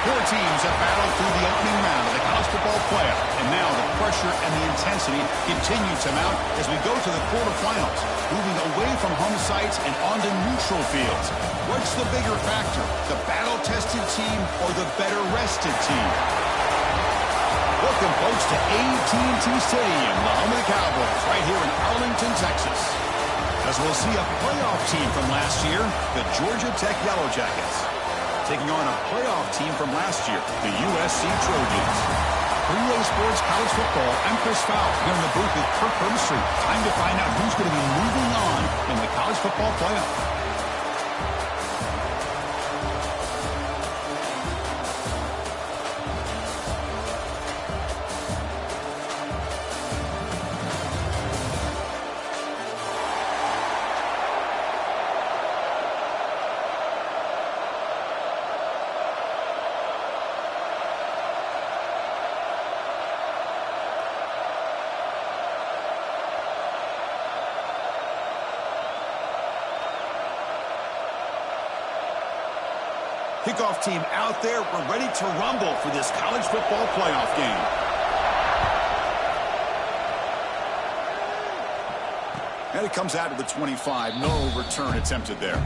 Four teams have battled through the opening round of the college football playoff, and now the pressure and the intensity continue to mount as we go to the quarterfinals, moving away from home sites and onto neutral fields. What's the bigger factor, the battle-tested team or the better-rested team? Welcome, folks, to AT&T Stadium, the home of the Cowboys, right here in Arlington, Texas. As we'll see a playoff team from last year, the Georgia Tech Yellow Jackets, taking on a playoff team from last year, the USC Trojans. For EA Sports College Football, I'm Chris Fowler here in the booth with Kirk Herbstreit. Time to find out who's going to be moving on in the college football playoff. Kickoff team out there. We're ready to rumble for this college football playoff game. And it comes out to the 25. No return attempted there.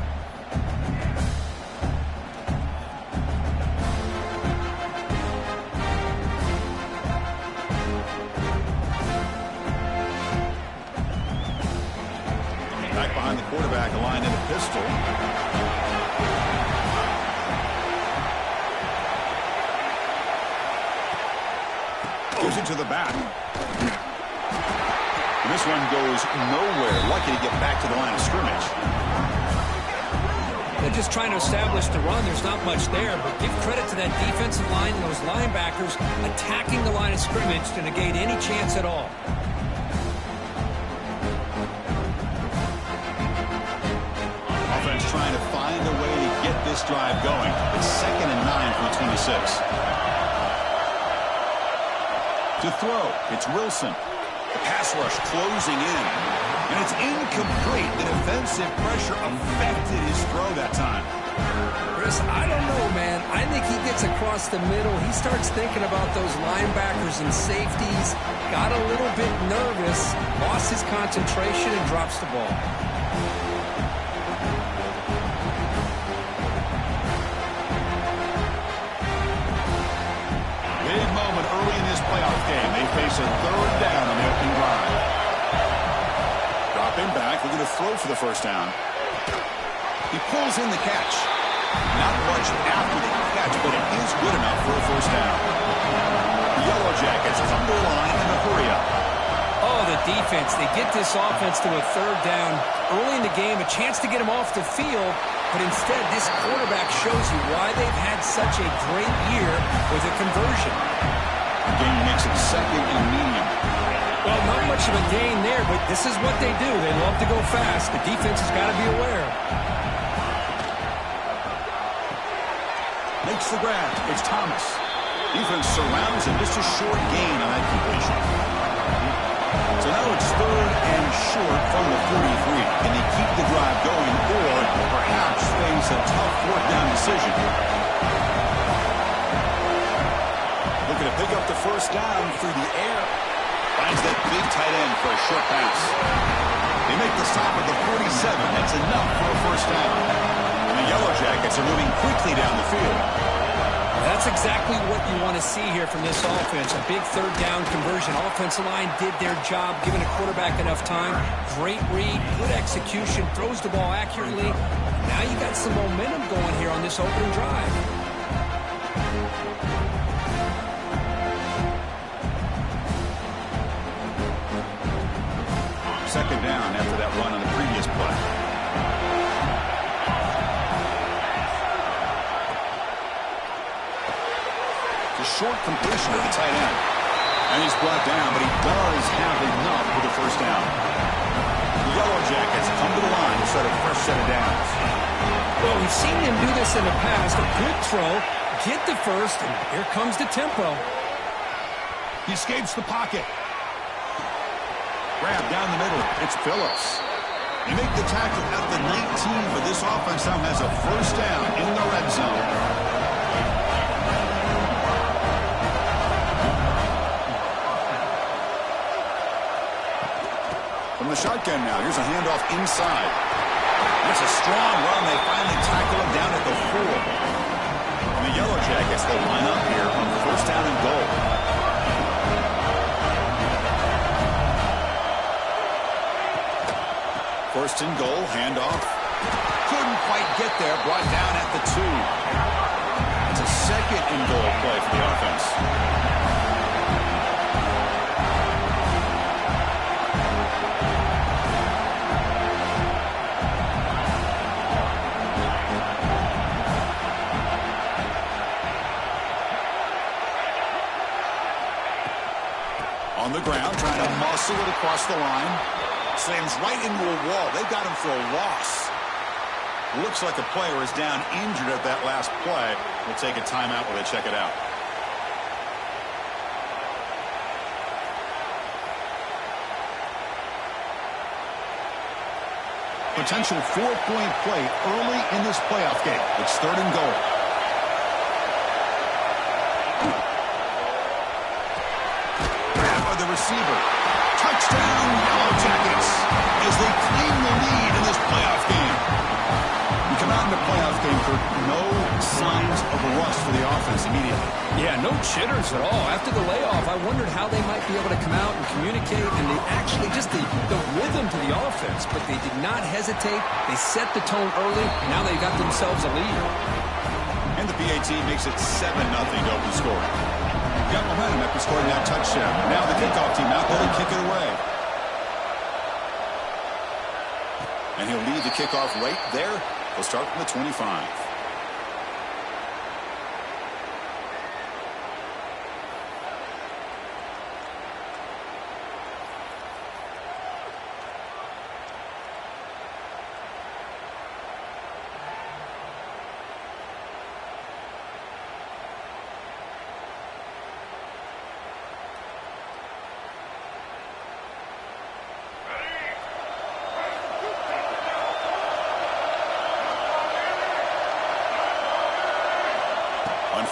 Back behind the quarterback, aligned in a pistol. Goes into the back. And this one goes nowhere. Lucky to get back to the line of scrimmage. They're just trying to establish the run. There's not much there, but give credit to that defensive line and those linebackers attacking the line of scrimmage to negate any chance at all. Offense trying to find a way to get this drive going. It's 2nd and 9 from the 26. To throw, it's Wilson. The pass rush closing in. And it's incomplete. The defensive pressure affected his throw that time. Chris, I don't know, man. I think he gets across the middle. He starts thinking about those linebackers and safeties. Got a little bit nervous. Lost his concentration and drops the ball. Big moment early in this playoff game. They face a 3rd down on the opening drive. Drop him back. We're going to throw for the first down. He pulls in the catch. Not much after the catch, but it is good enough for a first down. The Yellow Jackets is underlined in a hurry-up. Oh, the defense. They get this offense to a 3rd down. Early in the game, a chance to get him off the field. But instead, this quarterback shows you why they've had such a great year with a conversion. The game makes it 2nd and medium. Well, not much of a gain there, but this is what they do. They love to go fast. The defense has got to be aware. Makes the grab. It's Thomas. Defense surrounds him. Just a short gain on that completion. So now it's 3rd and short from the 43. Can they keep the drive going or perhaps face a tough 4th down decision? Looking to pick up the first down through the air. Finds that big tight end for a short pass. They make the stop at the 47. That's enough for a first down. And the Yellow Jackets are moving quickly down the field. That's exactly what you want to see here from this offense. A big 3rd down conversion. Offensive line did their job, giving a quarterback enough time. Great read, good execution, throws the ball accurately. Now you got some momentum going here on this opening drive. Second down after that run on the previous play. Short completion of the tight end. And he's brought down, but he does have enough for the first down. The Yellow Jackets come to the line to start a fresh set of downs. Well, we've seen them do this in the past. A good throw, get the first, and here comes the tempo. He escapes the pocket. Grab down the middle. It's Phillips. They make the tackle at the 19, but this offense now has a first down in the red zone. the shotgun now. Here's a handoff inside. It's a strong run. They finally tackle him down at the 4. And the Yellow Jackets, they line up here on first down and goal. First and goal, handoff. Couldn't quite get there, brought down at the 2. It's a second and goal play for the offense. On the ground, trying to muscle it across the line. Slams right into a wall. They've got him for a loss. Looks like a player is down injured at that last play. We'll take a timeout while they check it out. Potential 4-point play early in this playoff game. It's third and goal. Grab by the receiver. Touchdown, Yellow Jackets, as they claim the lead in this playoff game. You come out in the playoff game, Kirk, no signs of a rust for the offense immediately. Yeah, no jitters at all. After the layoff, I wondered how they might be able to come out and communicate, and they actually just the rhythm to the offense, but they did not hesitate. They set the tone early, and now they got themselves a lead. And the PAT makes it 7-0 to open scoring. Got momentum after scoring that touchdown. Now the kickoff team out there to kick it away. And he'll lead the kickoff right there. He'll start from the 25.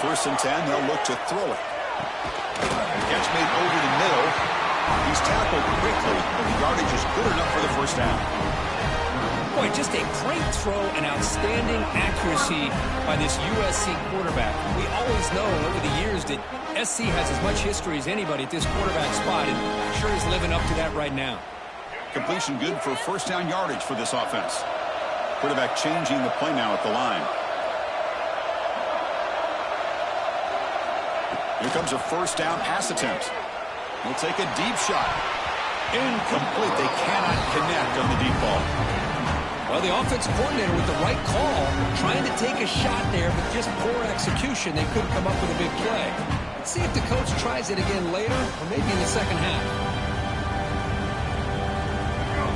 First and 10, they'll look to throw it. Catch made over the middle. He's tackled quickly, but the yardage is good enough for the first down. Boy, just a great throw and outstanding accuracy by this USC quarterback. We always know over the years that SC has as much history as anybody at this quarterback spot, and sure is living up to that right now. Completion good for first down yardage for this offense. Quarterback changing the play now at the line. Here comes a first down pass attempt. He'll take a deep shot. Incomplete. They cannot connect on the deep ball. Well, the offense coordinator with the right call, trying to take a shot there, but just poor execution. They couldn't come up with a big play. Let's see if the coach tries it again later, or maybe in the second half.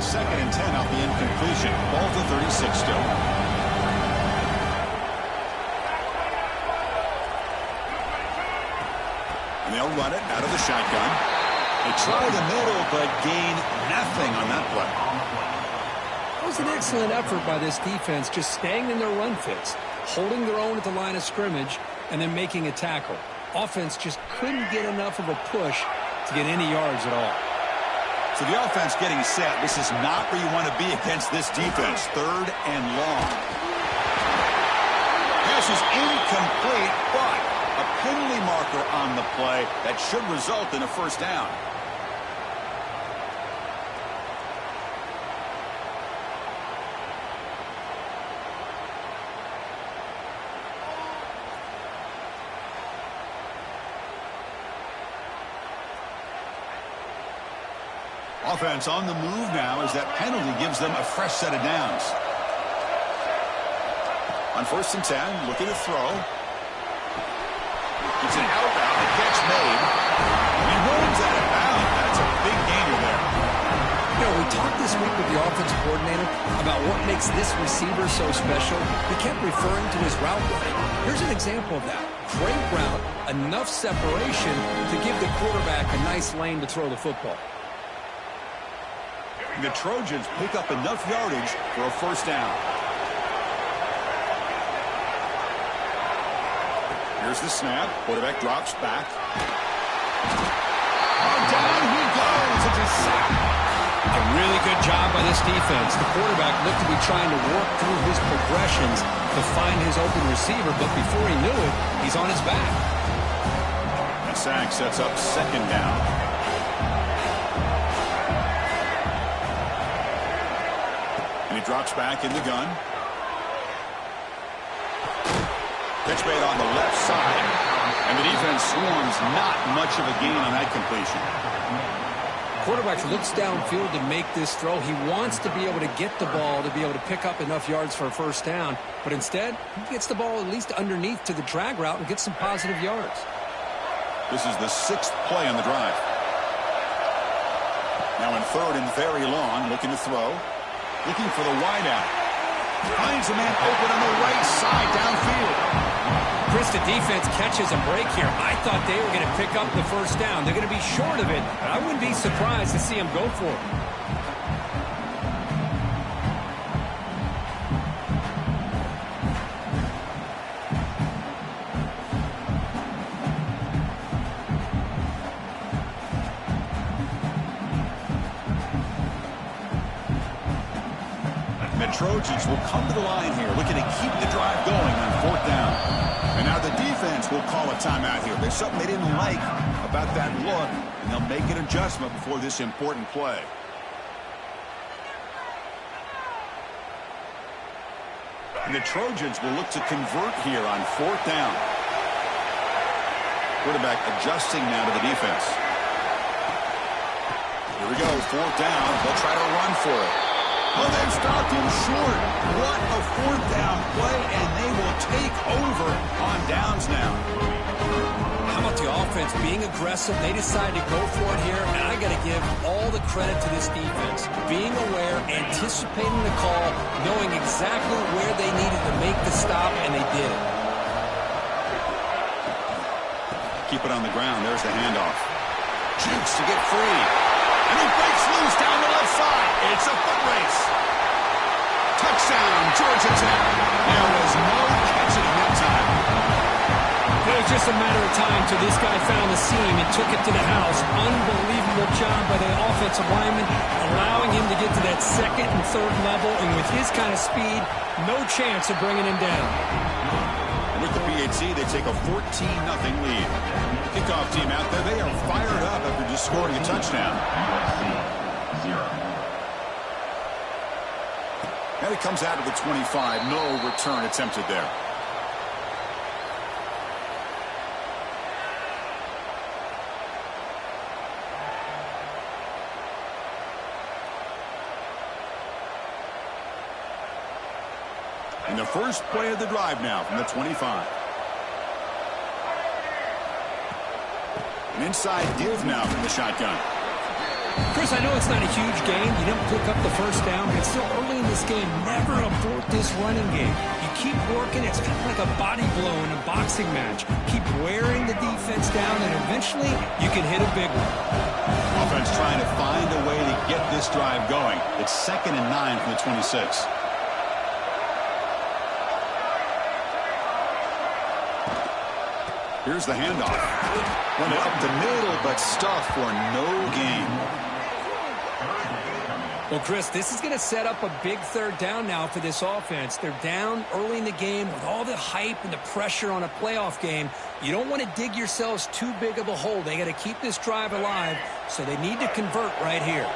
Second and 10 off the incompletion. Ball to 36 still. And they'll run it out of the shotgun. They try the middle, but gain nothing on that play. That was an excellent effort by this defense, just staying in their run fits, holding their own at the line of scrimmage, and then making a tackle. Offense just couldn't get enough of a push to get any yards at all. So the offense getting set. This is not where you want to be against this defense. Third and long. Pass is incomplete, but a penalty marker on the play that should result in a first down. Offense on the move now as that penalty gives them a fresh set of downs. On first and 10, looking to throw. It's an outbound, the catch made. He runs out of bounds. That's a big gainer there. You know, we talked this week with the offense coordinator about what makes this receiver so special. He kept referring to his route running. Here's an example of that. Great route, enough separation to give the quarterback a nice lane to throw the football. The Trojans pick up enough yardage for a first down. Here's the snap. Quarterback drops back. Oh, down he goes. It's a sack. A Really good job by this defense. The quarterback looked to be trying to work through his progressions to find his open receiver, but before he knew it, he's on his back. A sack sets up second down. And he drops back in the gun. Pitch made on the left side. And the defense swarms. Not much of a gain on that completion. Quarterback looks downfield to make this throw. He wants to be able to get the ball to be able to pick up enough yards for a first down. But instead, he gets the ball at least underneath to the drag route and gets some positive yards. This is the 6th play on the drive. Now in third and very long, looking to throw. Looking for the wideout. Finds a man open on the right side downfield. Chris, the defense catches a break here. I thought they were going to pick up the first down. They're going to be short of it, but I wouldn't be surprised to see them go for it. And the Trojans will come to the line here, looking to keep the drive going on fourth down. And now the defense will call a timeout here. There's something they didn't like about that look, and they'll make an adjustment before this important play. And the Trojans will look to convert here on fourth down. Quarterback adjusting now to the defense. Here we go, fourth down. They'll try to run for it. Oh, they've stopped him short. What a fourth down play, and they will take over on downs now. How about the offense being aggressive? They decided to go for it here, and I got to give all the credit to this defense. Being aware, anticipating the call, knowing exactly where they needed to make the stop, and they did it. Keep it on the ground. There's the handoff. Jukes to get free. And he breaks loose down the left side. It's a foot race. Touchdown, Georgia Tech. There was no catching that time. It was just a matter of time till this guy found the seam and took it to the house. Unbelievable job by the offensive lineman, allowing him to get to that second and third level. And with his kind of speed, no chance of bringing him down. With the PAT, they take a 14-0 lead. Kickoff team out there, they are fired up after just scoring a touchdown. And it comes out of the 25. No return attempted there. And the first play of the drive now from the 25. An inside give now from the shotgun. Chris, I know it's not a huge game. You didn't pick up the first down, but it's still early in this game. Never abort this running game. You keep working. It's kind of like a body blow in a boxing match. Keep wearing the defense down, and eventually you can hit a big one. Offense trying to find a way to get this drive going. It's 2nd and 9 from the 26. Here's the handoff. Went up the middle, but stuffed for no gain. Well, Chris, this is going to set up a big third down now for this offense. They're down early in the game with all the hype and the pressure on a playoff game. You don't want to dig yourselves too big of a hole. They got to keep this drive alive, so they need to convert right here.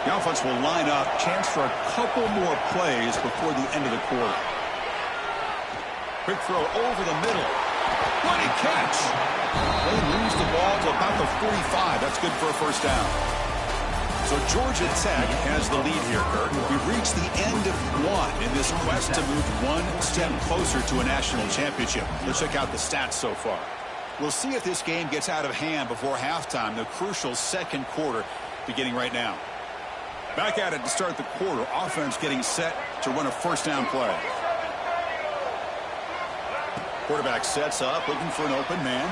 The offense will line up. Chance for a couple more plays before the end of the quarter. Quick throw over the middle. What a catch. They lose the ball to about the 45. That's good for a first down. So Georgia Tech has the lead here, Kurt. We've reached the end of one in this quest to move one step closer to a national championship. Let's check out the stats so far. We'll see if this game gets out of hand before halftime, the crucial second quarter beginning right now. Back at it to start the quarter. Offense getting set to run a first down play. Quarterback sets up, looking for an open man.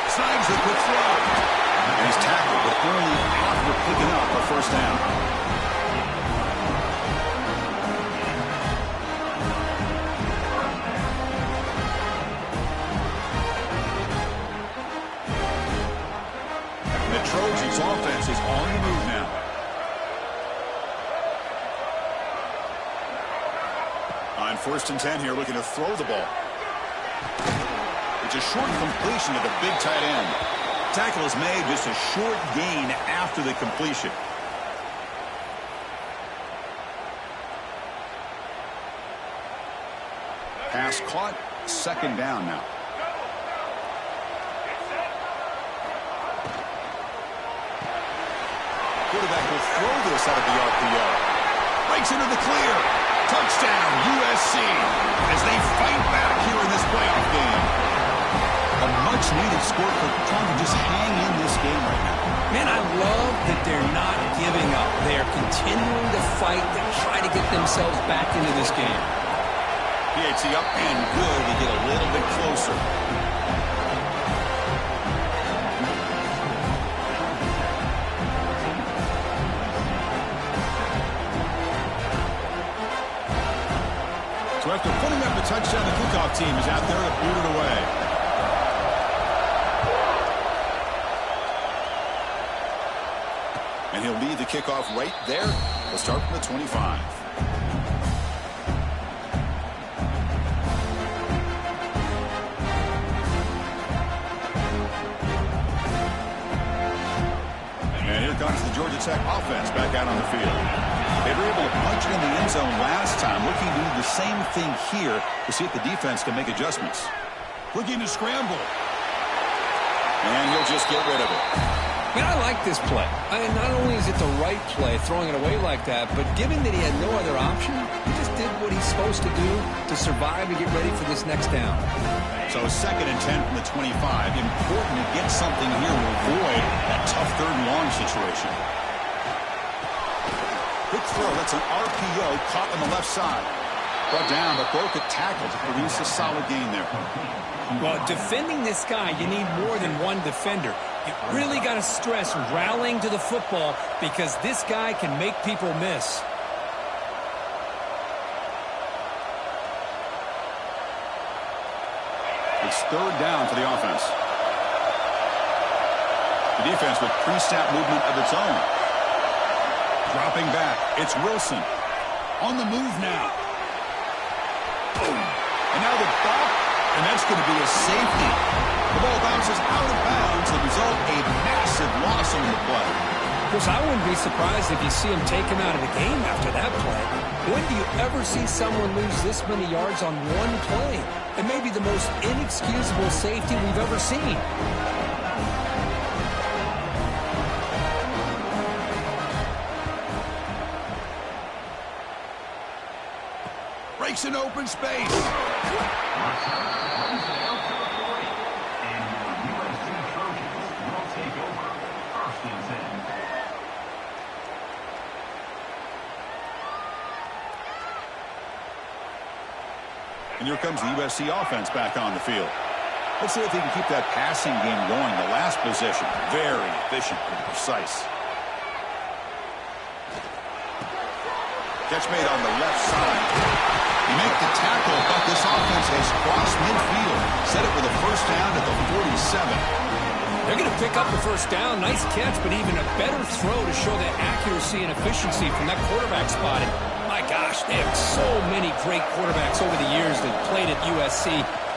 Snags the quick throw. And he's tackled, but only after picking up a first down. The Trojans' offense is on the move now. first and 10 here, looking to throw the ball. It's a short completion to the big tight end. Tackle is made, just a short gain after the completion. Pass caught, second down now. Quarterback will throw this out of the RPO. Breaks into the clear. Touchdown, USC, as they fight back here in this playoff game. A much-needed score for trying to just hang in this game right now. Man, I love that they're not giving up. They are continuing to fight and try to get themselves back into this game. PAT up and good to get a little bit closer. So after putting up a touchdown, the kickoff team is out there to boot it away. And he'll lead the kickoff right there. We'll start from the 25. And here comes the Georgia Tech offense back out on the field. They were able to punch it in the end zone last time, looking to do the same thing here to see if the defense can make adjustments. Looking to scramble. And he'll just get rid of it. Man, I like this play. Not only is it the right play, throwing it away like that, but given that he had no other option, he just did what he's supposed to do to survive and get ready for this next down. So second and 10 from the 25. Important to get something here to avoid that tough third and long situation. Quick throw. That's an RPO caught on the left side. Brought down, but broke a tackle to produce a solid gain there. Well, defending this guy, you need more than one defender. You really got to stress rallying to the football because this guy can make people miss. It's third down for the offense. The defense with pre-snap movement of its own. Dropping back. It's Wilson. On the move now. And now the ball. And that's going to be a safety. The ball bounces out of bounds. The result, a massive loss on the play. Of course, I wouldn't be surprised if you see him take him out of the game after that play. When do you ever see someone lose this many yards on one play? It may be the most inexcusable safety we've ever seen. Breaks an open space. And here comes the USC offense back on the field. Let's see if they can keep that passing game going. The last possession, very efficient and precise. Catch made on the left side. You make the tackle, but this offense has crossed midfield. Set it with a first down at the 47. They're going to pick up the first down. Nice catch, but even a better throw to show the accuracy and efficiency from that quarterback spot. And my gosh, they have so many great quarterbacks over the years that played at USC.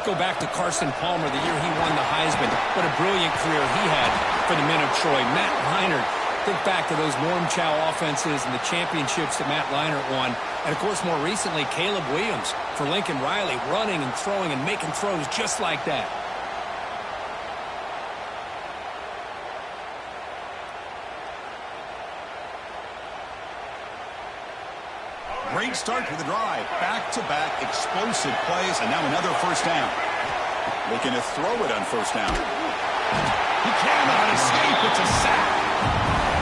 Go back to Carson Palmer, the year he won the Heisman. What a brilliant career he had for the men of Troy. Matt Leinart. Think back to those Norm Chow offenses and the championships that Matt Leinart won. And, of course, more recently, Caleb Williams for Lincoln Riley, running and throwing and making throws just like that. Great start to the drive. Back-to-back explosive plays, and now another first down. Looking to throw it on first down. He cannot escape. It's a sack.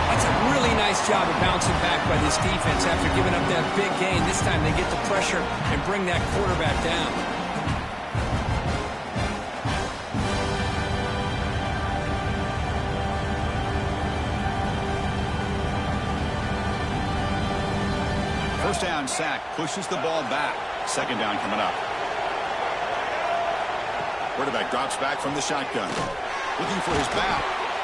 That's a really nice job of bouncing back by this defense after giving up that big gain. This time they get the pressure and bring that quarterback down. First down sack, pushes the ball back. Second down coming up. Quarterback drops back from the shotgun. Looking for his back.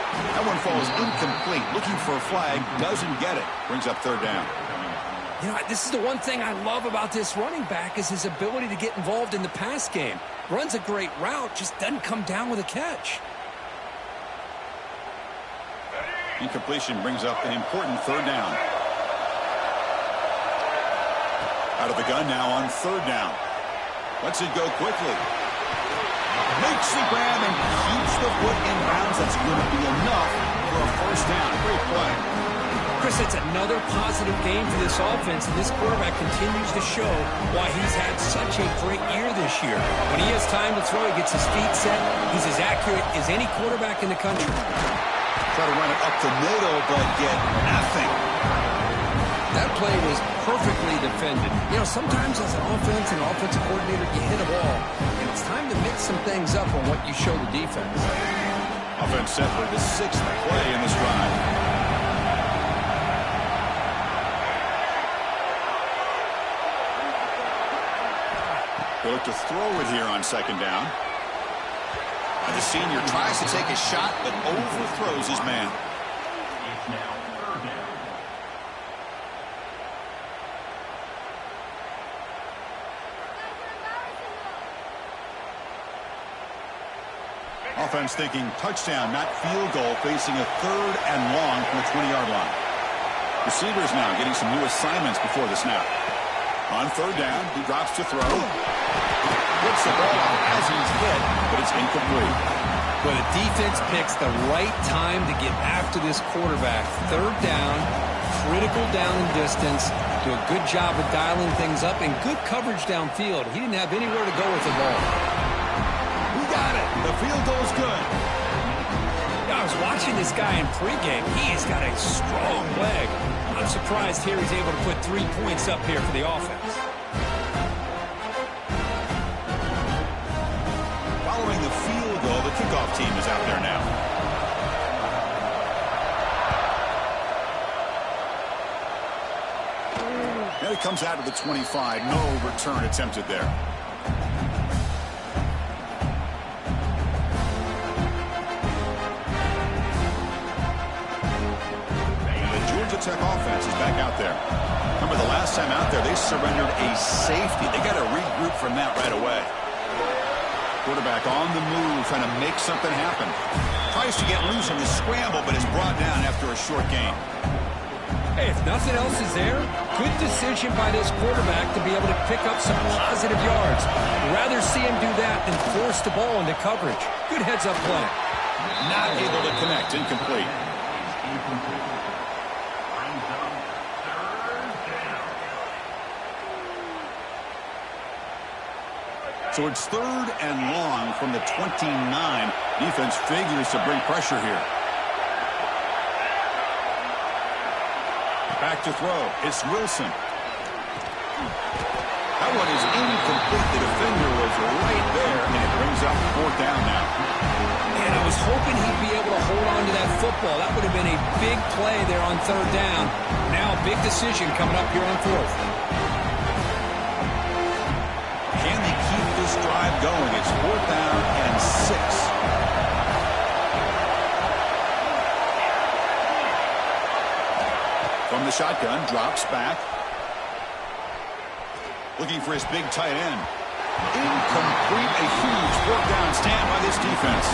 That one falls incomplete. Looking for a flag. Doesn't get it. Brings up third down. You know, this is the one thing I love about this running back is his ability to get involved in the pass game. Runs a great route, just doesn't come down with a catch. Incompletion brings up an important third down. Out of the gun now on third down. Lets it go quickly. Makes the grab and keeps the foot in bounds. That's going to be enough for a first down. Great play. Chris, it's another positive game for this offense, and this quarterback continues to show why he's had such a great year this year. When he has time to throw, he gets his feet set. He's as accurate as any quarterback in the country. Try to run it up the middle, but get nothing. That play was perfectly defended. You know, sometimes as an offensive coordinator, you hit a ball, and it's time to mix some things up on what you show the defense. Offense set for the 6th play in this drive. They look to throw it here on second down. And the senior tries to take a shot, but overthrows his man. Offense thinking touchdown, not field goal, facing a 3rd and long from the 20-yard line. Receivers now getting some new assignments before the snap. On third down, he drops to throw. Gets the ball as he's hit, but it's incomplete. But the defense picks the right time to get after this quarterback. Third down, critical down and distance. Do a good job of dialing things up and good coverage downfield. He didn't have anywhere to go with the ball. We got it. The field goal's good. I was watching this guy in pregame. He has got a strong leg. I'm surprised here he's able to put 3 points up here for the offense. Following the field goal, the kickoff team is out there now. And it comes out of the 25. No return attempted there. Tech offense is back out there. Remember the last time out there, they surrendered a safety. They got to regroup from that right away. Quarterback on the move, trying to make something happen. Tries to get loose on the scramble, but is brought down after a short gain. Hey, if nothing else is there, good decision by this quarterback to be able to pick up some positive yards. Rather see him do that than force the ball into coverage. Good heads-up play. Not able to connect. Incomplete. So it's 3rd and long from the 29. Defense figures to bring pressure here. Back to throw. It's Wilson. That one is incomplete. The defender was right there, and it brings up 4th down now. And I was hoping he'd be able to hold on to that football. That would have been a big play there on 3rd down. Now a big decision coming up here on 4th. Can they keep this drive going? It's 4th down and 6. From the shotgun, drops back. Looking for his big tight end. Incomplete. A huge 4th down stand by this defense.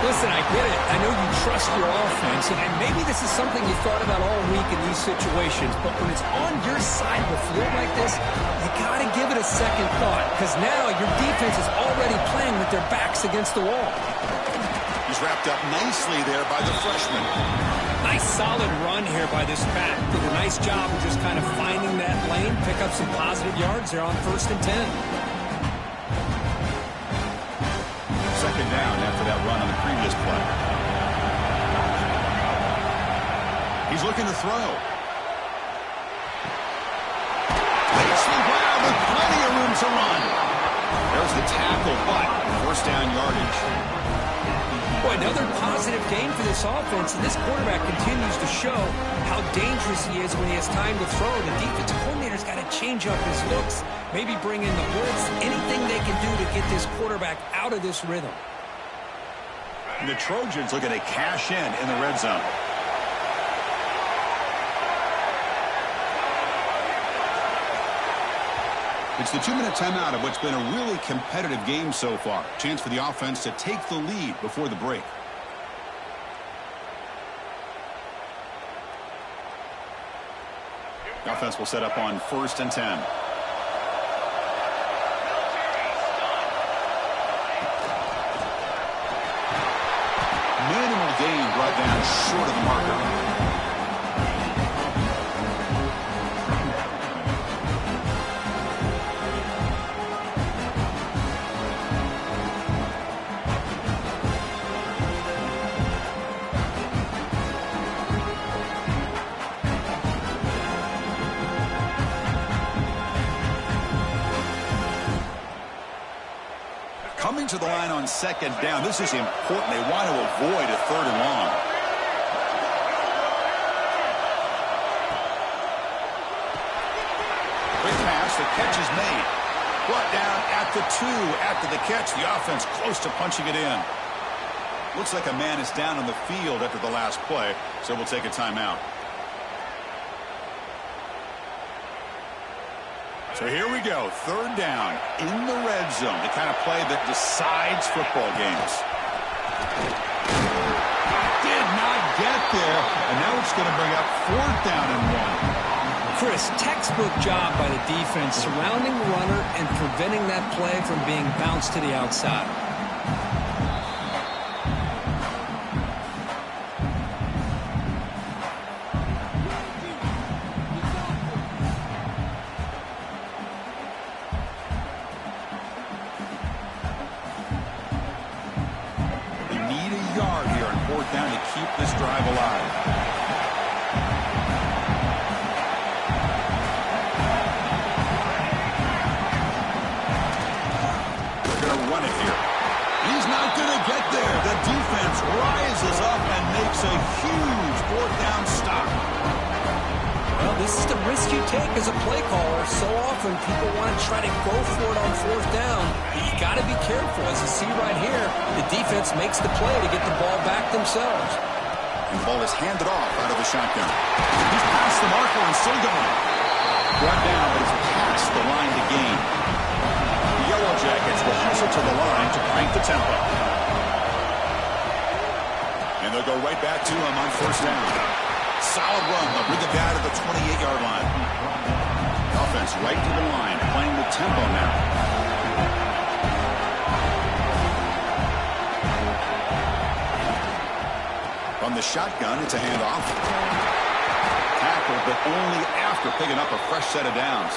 Listen, I get it. I know you trust your offense, and maybe this is something you thought about all week in these situations, but when it's on your side of the field like this, you got to give it a second thought, because now your defense is already playing with their backs against the wall. He's wrapped up nicely there by the freshman. Nice solid run here by this back. Did a nice job of just kind of finding that lane, pick up some positive yards there on 1st and 10. Second down after that run on the previous play. He's looking to throw. Makes the ground with plenty of room to run. There's the tackle, but 1st down yardage. Boy, another positive game for this offense, and this quarterback continues to show how dangerous he is when he has time to throw. The defensive coordinator's got to change up his looks, maybe bring in the blitz, anything they can do to get this quarterback out of this rhythm. And the Trojans looking to cash in the red zone. It's the 2-minute timeout of what's been a really competitive game so far. Chance for the offense to take the lead before the break. The offense will set up on 1st and 10. Minimal gain brought down short of the marker. Coming to the line on 2nd down. This is important. They want to avoid a 3rd and long. Quick pass. The catch is made. Brought down at the 2. After the catch, the offense close to punching it in. Looks like a man is down on the field after the last play, so we'll take a timeout. So here we go, 3rd down in the red zone, the kind of play that decides football games. Did not get there, and now it's going to bring up 4th down and 1. Chris, textbook job by the defense surrounding the runner and preventing that play from being bounced to the outside. Down to keep this drive alive. They're going to run it here. He's not going to get there. The defense rises up and makes a huge 4th down stop. Well, this is the risk you take as a play caller. So often people want to try to go for it on 4th down. But you got to be careful. As you see right here, the defense makes the play to get the ball back themselves. And the ball is handed off out of the shotgun. He's past the marker and still going. Brought down, but he's past the line to gain. The Yellow Jackets will hustle to the line to crank the tempo. And they'll go right back to him on 1st down. Solid run. They'll bring the guy to the 28-yard line. Offense right to the line, playing the tempo now. From the shotgun, it's a handoff. Tackle, but only after picking up a fresh set of downs.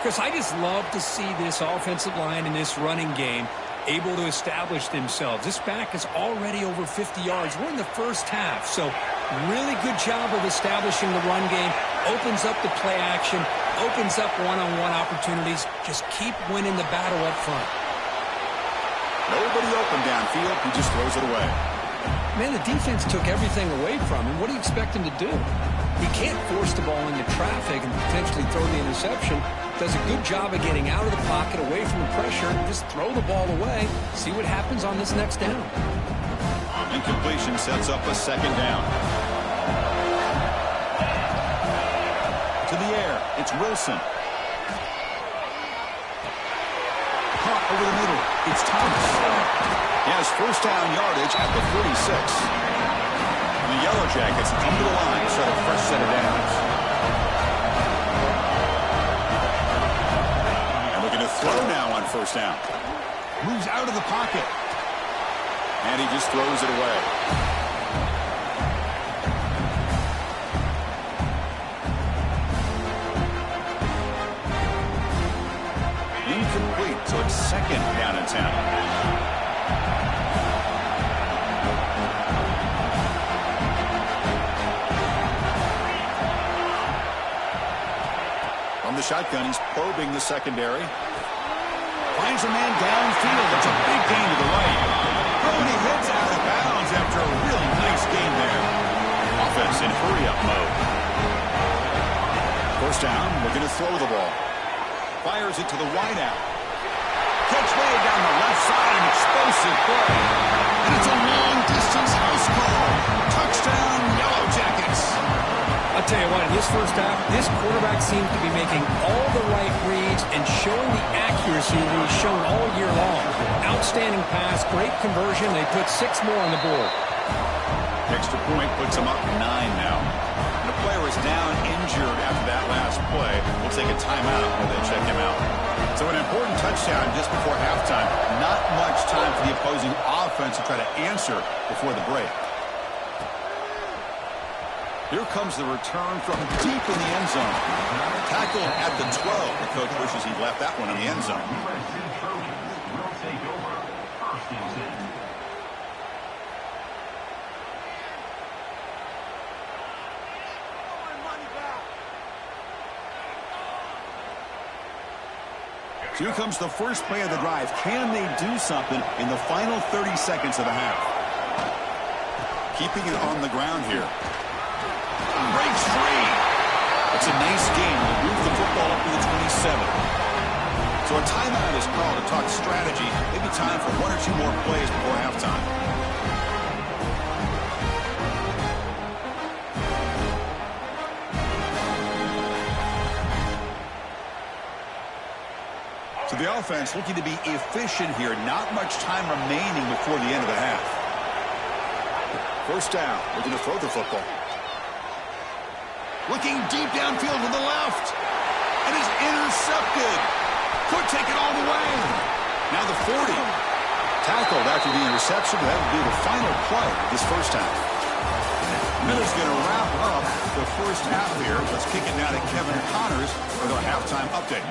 Chris, I just love to see this offensive line in this running game able to establish themselves. This back is already over 50 yards. We're in the first half, so really good job of establishing the run game. Opens up the play action, opens up one-on-one opportunities. Just keep winning the battle up front. Nobody open downfield. He just throws it away. Man, the defense took everything away from him. What do you expect him to do? He can't force the ball into traffic and potentially throw the interception. Does a good job of getting out of the pocket, away from the pressure, and just throw the ball away. See what happens on this next down. Incompletion sets up a 2nd down. To the air, it's Wilson. Caught over the middle, it's Thomas. He has 1st down yardage at the 46. The Yellow Jackets come to the line, set a fresh set of downs. And looking to throw now on 1st down. Moves out of the pocket. And he just throws it away. Incomplete, so it's 2nd down and 10. From the shotgun, he's probing the secondary. Finds a man downfield. It's a big gain to the right. Oh, and he heads out of bounds after a really nice gain there. Offense in hurry-up mode. 1st down, looking to throw the ball. Fires it to the wideout. Catch way down the left side, an explosive play. And it's a long-distance house call. Touchdown, Yellow Jackets. I'll tell you what, in this first half, this quarterback seems to be making all the right reads mistakes and showing the accuracy that he's shown all year long. Outstanding pass, great conversion. They put 6 more on the board. Extra point puts them up 9 now. And the player is down injured after that last play. We'll take a timeout and then check him out. So an important touchdown just before halftime. Not much time for the opposing offense to try to answer before the break. Here comes the return from deep in the end zone. Tackled at the 12. The coach wishes he'd left that one in the end zone. So here comes the first play of the drive. Can they do something in the final 30 seconds of the half? Keeping it on the ground here. Breaks free. It's a nice game. They move the football up to the 27. So a timeout is called to talk strategy. Maybe time for 1 or 2 more plays before halftime. So the offense looking to be efficient here. Not much time remaining before the end of the half. First down. Looking to throw the football. Looking deep downfield to the left. And is intercepted. Could take it all the way. Now the 40. Tackled after the interception. That will be the final play of this first half. Miller's going to wrap up the first half here. Let's kick it now to Kevin Connors for the halftime update.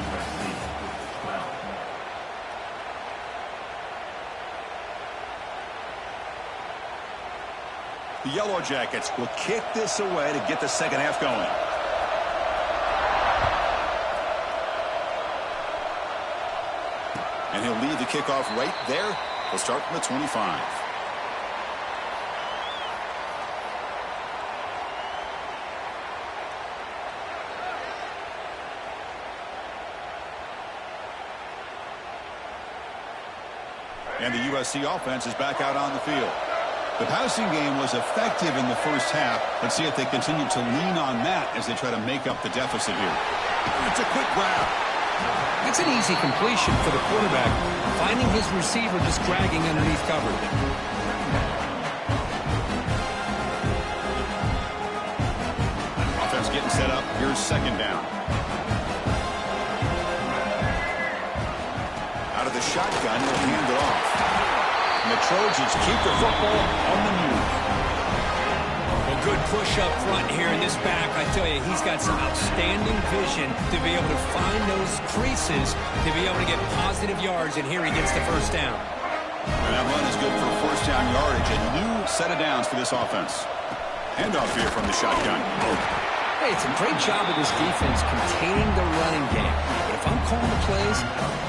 The Yellow Jackets will kick this away to get the second half going. And he'll lead the kickoff right there. He'll start from the 25. And the USC offense is back out on the field. The passing game was effective in the first half. Let's see if they continue to lean on that as they try to make up the deficit here. It's a quick grab. It's an easy completion for the quarterback, finding his receiver just dragging underneath coverage. Offense getting set up. Here's second down. Out of the shotgun, he'll hand it off. And the Trojans keep the football on the move. A good push up front here in this back. I tell you, he's got some outstanding vision to be able to find those creases, to be able to get positive yards, and here he gets the first down. And that run is good for first down yardage. A new set of downs for this offense. Handoff here from the shotgun. Hey, it's a great job of this defense containing the running game. But if I'm calling the plays,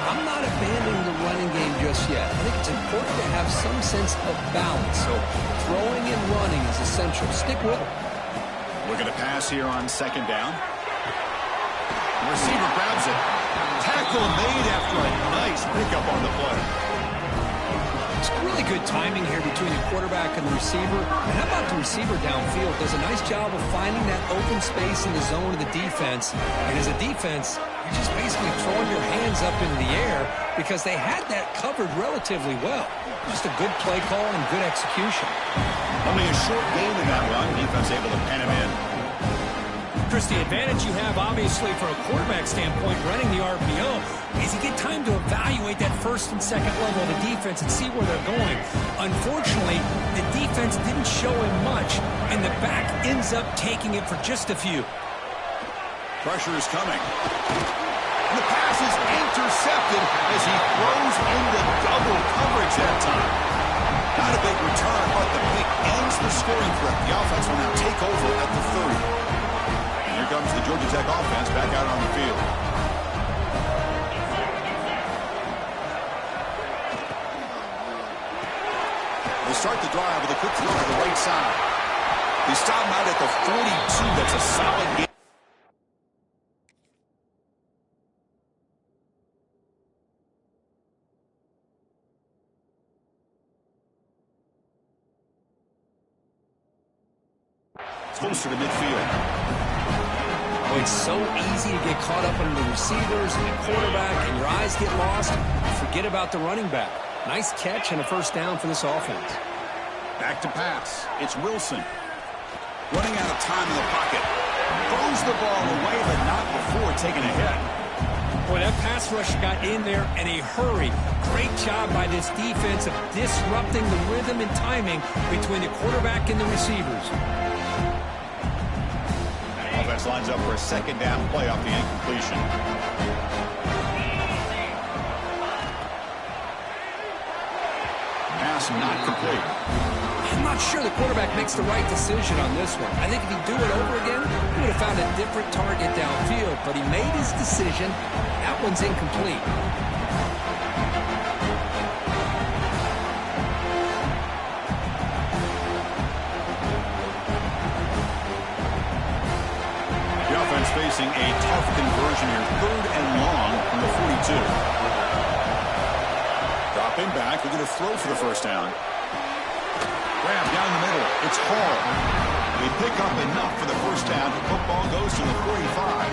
I'm not abandoning the running game just yet. I think it's important to have some sense of balance. So throwing and running is essential. Stick with it. Looking to pass here on second down. The receiver grabs it. Tackle made after a nice pickup on the play. It's really good timing here between the quarterback and the receiver. And how about the receiver downfield? Does a nice job of finding that open space in the zone of the defense. And as a defense, you're just basically throwing your hands up into the air because they had that covered relatively well. Just a good play call and good execution. Only a short gain in that run. Defense able to pen him in. Chris, the advantage you have, obviously, from a quarterback standpoint, running the RPO, is you get time to evaluate that first and second level of the defense and see where they're going. Unfortunately, the defense didn't show him much, and the back ends up taking it for just a few. Pressure is coming. And the pass is intercepted as he throws into double coverage that time. Not a big return, but the pick ends the scoring threat. The offense will now take over at the 30. Here comes the Georgia Tech offense back out on the field. They start the drive with a quick throw to the right side. They stop him out at the 42. That's a solid game. Closer to midfield. Oh, it's so easy to get caught up under the receivers and the quarterback, and your eyes get lost. Forget about the running back. Nice catch and a first down for this offense. Back to pass. It's Wilson. Running out of time in the pocket. Throws the ball away, but not before taking a hit. Boy, that pass rush got in there in a hurry. Great job by this defense of disrupting the rhythm and timing between the quarterback and the receivers. Offense lines up for a second down play off the incompletion. Pass not complete. I'm not sure the quarterback makes the right decision on this one. I think if he'd do it over again, he would have found a different target downfield. But he made his decision. That one's incomplete. The offense facing a tough conversion here. 3rd and long from the 42. Dropping back. They're going to throw for the first down. Grab down the middle. It's Hall. They pick up enough for the first down. Football goes to the 45.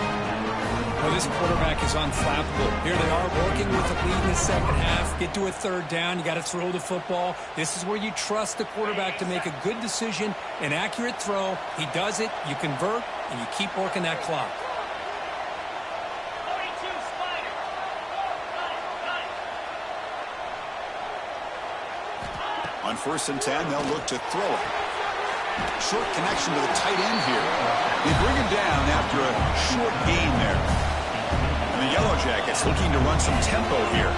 Well, this quarterback is unflappable. Here they are working with the lead in the second half. Get to a 3rd down. You got to throw the football. This is where you trust the quarterback to make a good decision, an accurate throw. He does it. You convert, and you keep working that clock. On 1st and 10, they'll look to throw it. Short connection to the tight end here. They bring him down after a short gain there. And the Yellow Jackets looking to run some tempo here.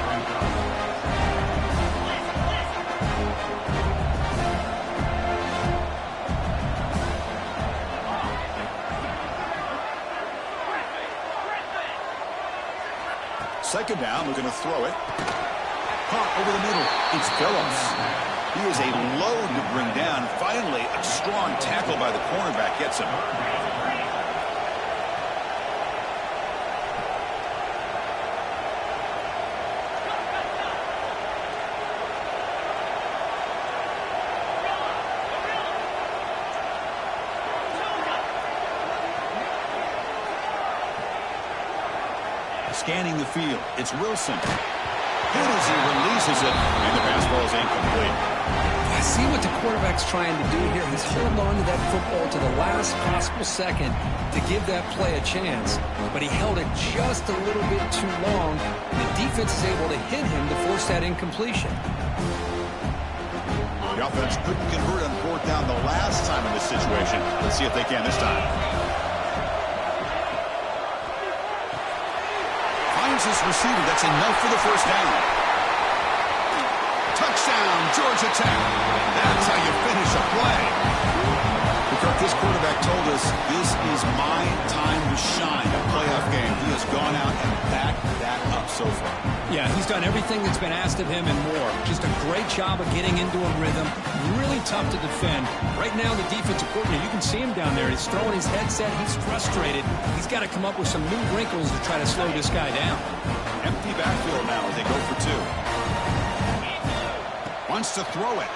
Second down, looking to throw it. Caught over the middle. It's Phillips. He is a load to bring down. Finally, a strong tackle by the cornerback gets him. Scanning the field. It's Wilson. Hit as he releases it, and the pass ball is incomplete. I see what the quarterback's trying to do here. He's holding on to that football to the last possible second to give that play a chance. But he held it just a little bit too long, and the defense is able to hit him to force that incompletion. The offense couldn't convert on 4th down the last time in this situation. Let's see if they can this time. Finds his receiver. That's enough for the first down. Touchdown, Georgia Tech. That's how you finish a play. Because this quarterback told us this is my time to shine, a playoff game. He has gone out and backed that up so far. Yeah, he's done everything that's been asked of him and more. Just a great job of getting into a rhythm. Really tough to defend. Right now, the defensive coordinator, you can see him down there. He's throwing his headset. He's frustrated. He's got to come up with some new wrinkles to try to slow this guy down. Empty backfield now as they go for 2. Wants to throw it.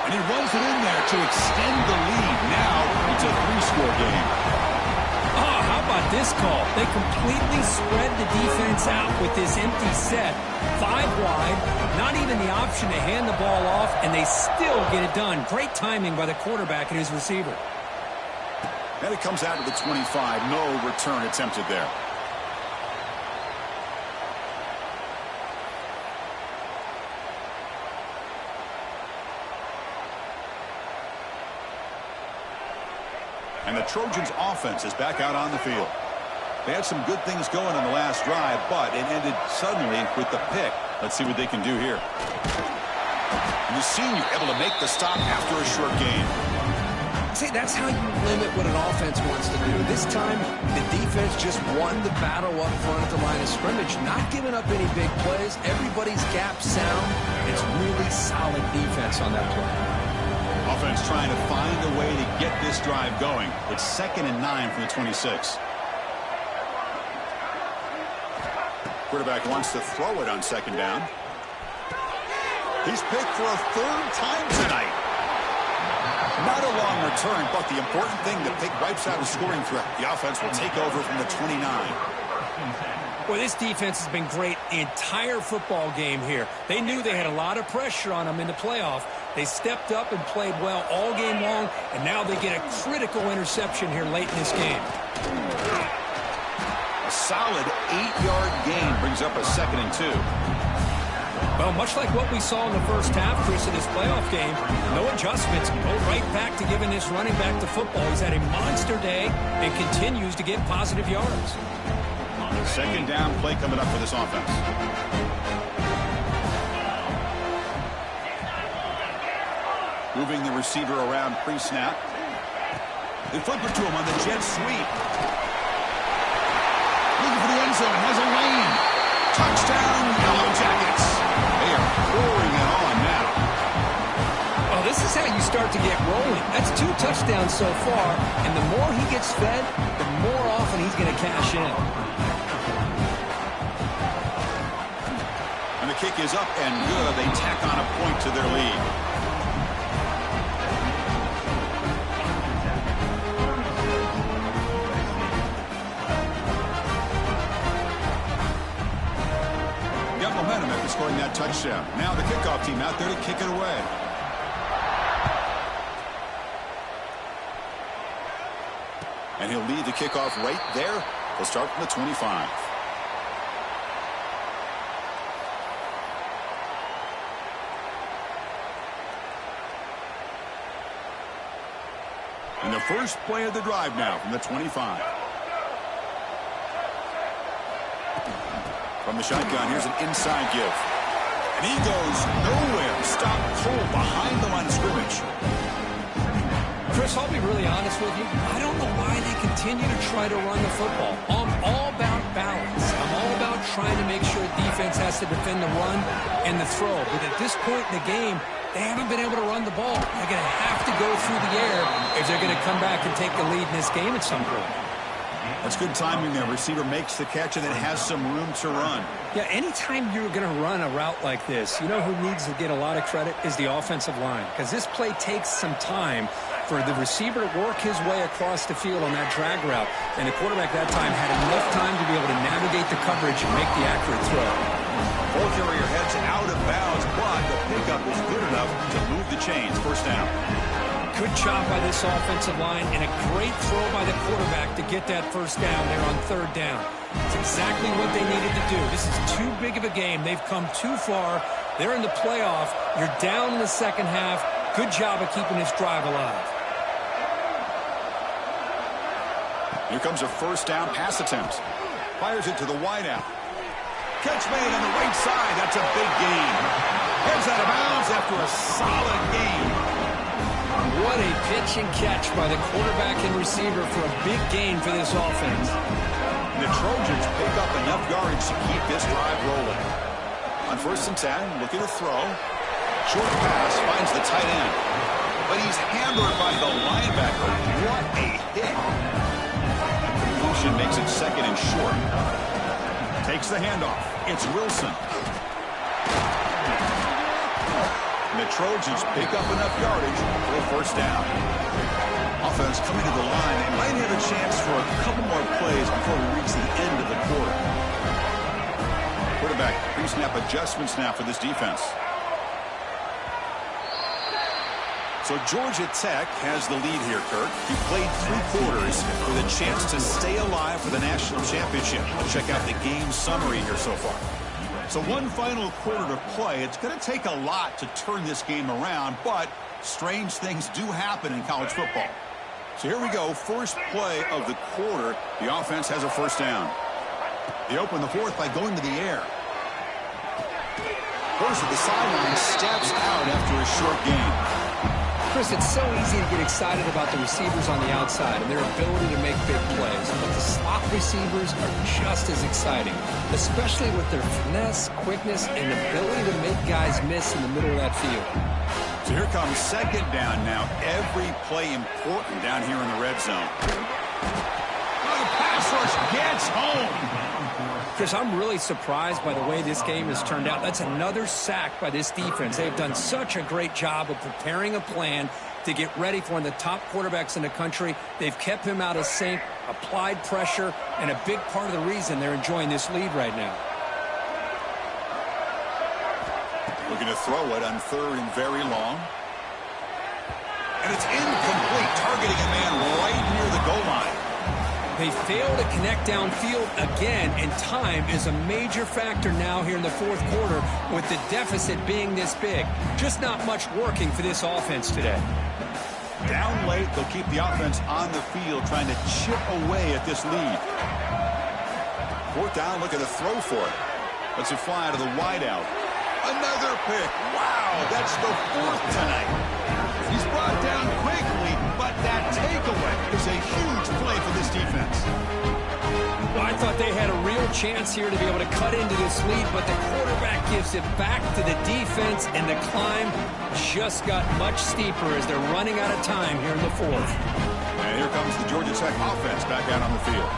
And he runs it in there to extend the lead. Now it's a 3-score game. Oh, how about this call? They completely spread the defense out with this empty set. 5 wide, not even the option to hand the ball off, and they still get it done. Great timing by the quarterback and his receiver. And it comes out to the 25. No return attempted there. And the Trojans' offense is back out on the field. They had some good things going on the last drive, but it ended suddenly with the pick. Let's see what they can do here. And the senior able to make the stop after a short gain. See, that's how you limit what an offense wants to do. This time, the defense just won the battle up front at the line of scrimmage, not giving up any big plays. Everybody's gap sound. It's really solid defense on that play. Offense trying to find a way to get this drive going. It's 2nd and 9 from the 26. Quarterback wants to throw it on 2nd down. He's picked for a 3rd time tonight. Not a long return, but the important thing, the Pig wipes out a scoring threat. The offense will take over from the 29. Well, this defense has been great the entire football game here. They knew they had a lot of pressure on them in the playoff. They stepped up and played well all game long, and now they get a critical interception here late in this game. A solid 8-yard gain brings up a 2nd and 2. Well, much like what we saw in the first half, Chris, in this playoff game, no adjustments. Go right back to giving this running back the football. He's had a monster day and continues to get positive yards. 2nd down play coming up for this offense. Moving the receiver around pre-snap. They flip it to him on the jet sweep. Looking for the end zone. Has a lane. Touchdown, Yellow Jackets. They are pouring it on now. Well, this is how you start to get rolling. That's 2 touchdowns so far, and the more he gets fed, the more often he's going to cash in. And the kick is up and good. They tack on a point to their lead. Got momentum after scoring that touchdown. Now the kickoff team out there to kick it away. And he'll lead the kickoff right there. They'll start from the 25. And the first play of the drive now from the 25. From the shotgun, here's an inside give. And he goes nowhere. Stop cold behind the line of scrimmage. Chris, I'll be really honest with you. I don't know why they continue to try to run the football. I'm all about balance. I'm all about trying to make sure defense has to defend the run and the throw. But at this point in the game, they haven't been able to run the ball. They're going to have to go through the air if they're going to come back and take the lead in this game at some point. That's good timing there. Receiver makes the catch and then has some room to run. Yeah, anytime you're going to run a route like this, you know who needs to get a lot of credit is the offensive line. Because this play takes some time for the receiver to work his way across the field on that drag route. And the quarterback that time had enough time to be able to navigate the coverage and make the accurate throw. Ball carrier heads out of bounds, but the pickup is good enough to move the chains. First down. Good job by this offensive line and a great throw by the quarterback to get that first down there on 3rd down. It's exactly what they needed to do. This is too big of a game. They've come too far. They're in the playoff. You're down in the second half. Good job of keeping this drive alive. Here comes a first down pass attempt. Fires it to the wideout. Catch made on the right side. That's a big gain. Heads out of bounds after a solid game. What a pitch and catch by the quarterback and receiver for a big gain for this offense. The Trojans pick up enough yardage to keep this drive rolling. On 1st and 10, looking to throw. Short pass finds the tight end. But he's hammered by the linebacker. What a hit. Completion makes it 2nd and short. Takes the handoff. It's Wilson. And the Trojans pick up enough yardage for a first down. Offense coming to the line. They might have a chance for a couple more plays before we reach the end of the quarter. Quarterback pre-snap adjustments now for this defense. So Georgia Tech has the lead here, Kirk. He played 3 quarters with a chance to stay alive for the national championship. Let's check out the game summary here so far. So one final quarter to play. It's going to take a lot to turn this game around, but strange things do happen in college football. So here we go. First play of the quarter. The offense has a first down. They open the 4th by going to the air. Goes to the sideline, steps out after a short gain. Chris, it's so easy to get excited about the receivers on the outside and their ability to make big plays. But the slot receivers are just as exciting, especially with their finesse, quickness, and ability to make guys miss in the middle of that field. So here comes 2nd down now. Every play important down here in the red zone. Oh, the pass rush gets home. Chris, I'm really surprised by the way this game has turned out. That's another sack by this defense. They've done such a great job of preparing a plan to get ready for one of the top quarterbacks in the country. They've kept him out of sync, applied pressure, and a big part of the reason they're enjoying this lead right now. Looking to throw it on 3rd and very long. And it's incomplete, targeting a man right near the goal line. They fail to connect downfield again, and time is a major factor now here in the 4th quarter with the deficit being this big. Just not much working for this offense today. Down late, they'll keep the offense on the field trying to chip away at this lead. 4th down, looking to throw for it. Lets it fly to the wideout. Another pick. Wow, that's the 4th tonight. He's brought down quickly, but that takeaway is a huge play for this defense. Well, I thought they had a real chance here to be able to cut into this lead, but the quarterback gives it back to the defense, and the climb just got much steeper as they're running out of time here in the 4th. And here comes the Georgia Tech offense back out on the field.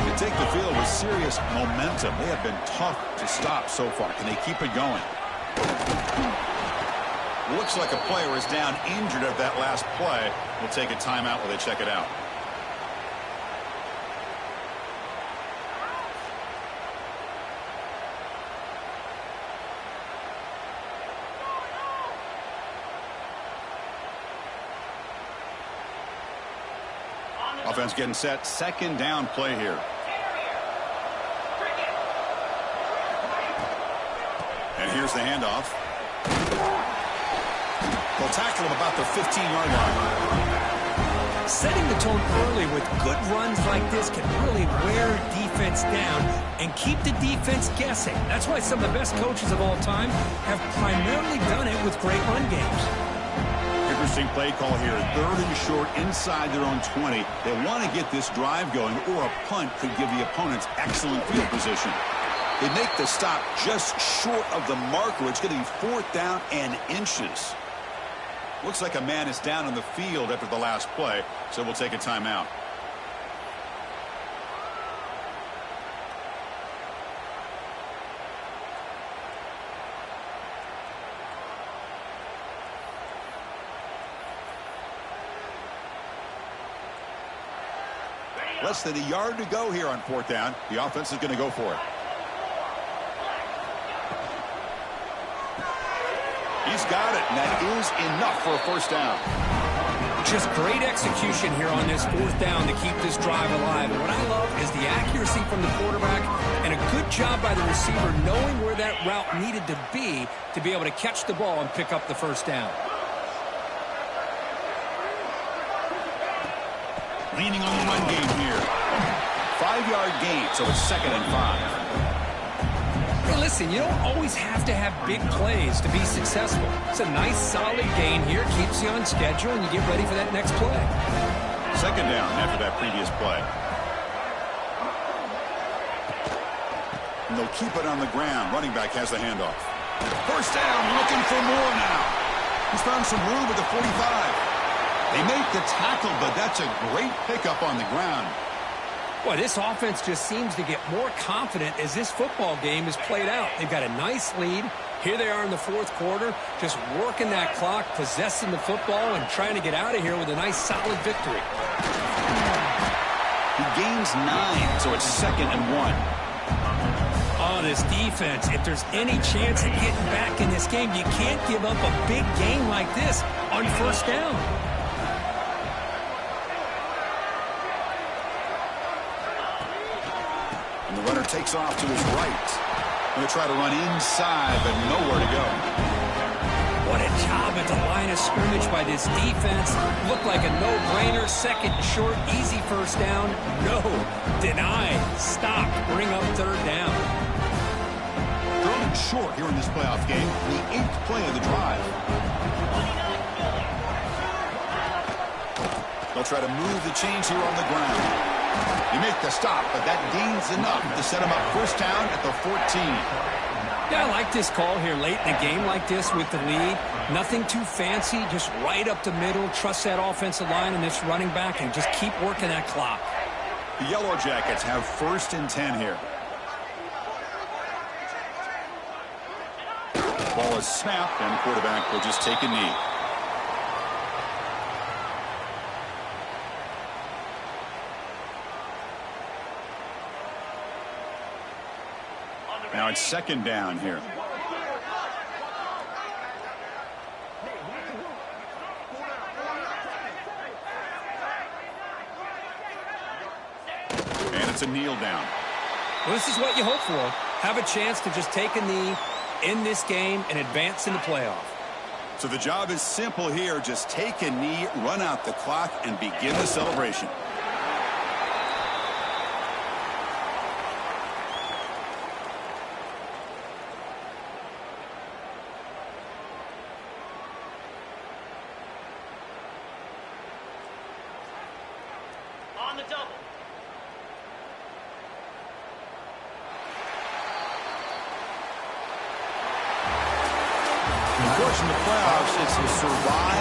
They take the field with serious momentum. They have been tough to stop so far. Can they keep it going? Looks like a player is down injured at that last play. We'll take a timeout while they check it out. Offense getting set. 2nd down play here. And here's the handoff. They'll tackle him about the 15-yard line. Setting the tone early with good runs like this can really wear defense down and keep the defense guessing. That's why some of the best coaches of all time have primarily done it with great run games. Interesting play call here. 3rd and short inside their own 20. They want to get this drive going, or a punt could give the opponents excellent field position. They make the stop just short of the marker. It's going to be 4th down and inches. Looks like a man is down on the field after the last play, so we'll take a timeout. Less than a yard to go here on 4th down. The offense is going to go for it. He's got it, and that is enough for a 1st down. Just great execution here on this 4th down to keep this drive alive. And what I love is the accuracy from the quarterback and a good job by the receiver knowing where that route needed to be able to catch the ball and pick up the 1st down. Leaning on the run game here. 5-yard gain, so it's 2nd and 5. Hey, listen, you don't always have to have big plays to be successful. It's a nice, solid gain here. Keeps you on schedule, and you get ready for that next play. 2nd down after that previous play. And they'll keep it on the ground. Running back has the handoff. 1st down, looking for more now. He's found some room at the 45. They make the tackle, but that's a great pickup on the ground. Boy, this offense just seems to get more confident as this football game is played out. They've got a nice lead. Here they are in the 4th quarter, just working that clock, possessing the football, and trying to get out of here with a nice, solid victory. He gains 9, so it's 2nd and 1. Oh, this defense, if there's any chance of getting back in this game, you can't give up a big game like this on 1st down. And the runner takes off to his right. Going to try to run inside, but nowhere to go. What a job at the line of scrimmage by this defense. Looked like a no-brainer. 2nd and short, easy 1st down. No, denied, stopped, bring up 3rd down. 3rd and short here in this playoff game. The 8th play of the drive. They'll try to move the chains here on the ground. You make the stop, but that gains enough to set him up 1st down at the 14. Yeah, I like this call here late in a game like this with the lead. Nothing too fancy, just right up the middle. Trust that offensive line and this running back and just keep working that clock. The Yellow Jackets have 1st and 10 here. Ball is snapped, and the quarterback will just take a knee. Now it's second down here. And it's a kneel down. Well, this is what you hope for. Have a chance to just take a knee, end this game, and advance in the playoff. So the job is simple here. Just take a knee, run out the clock, and begin the celebration. On the double. Of course, in the playoffs, it's a survive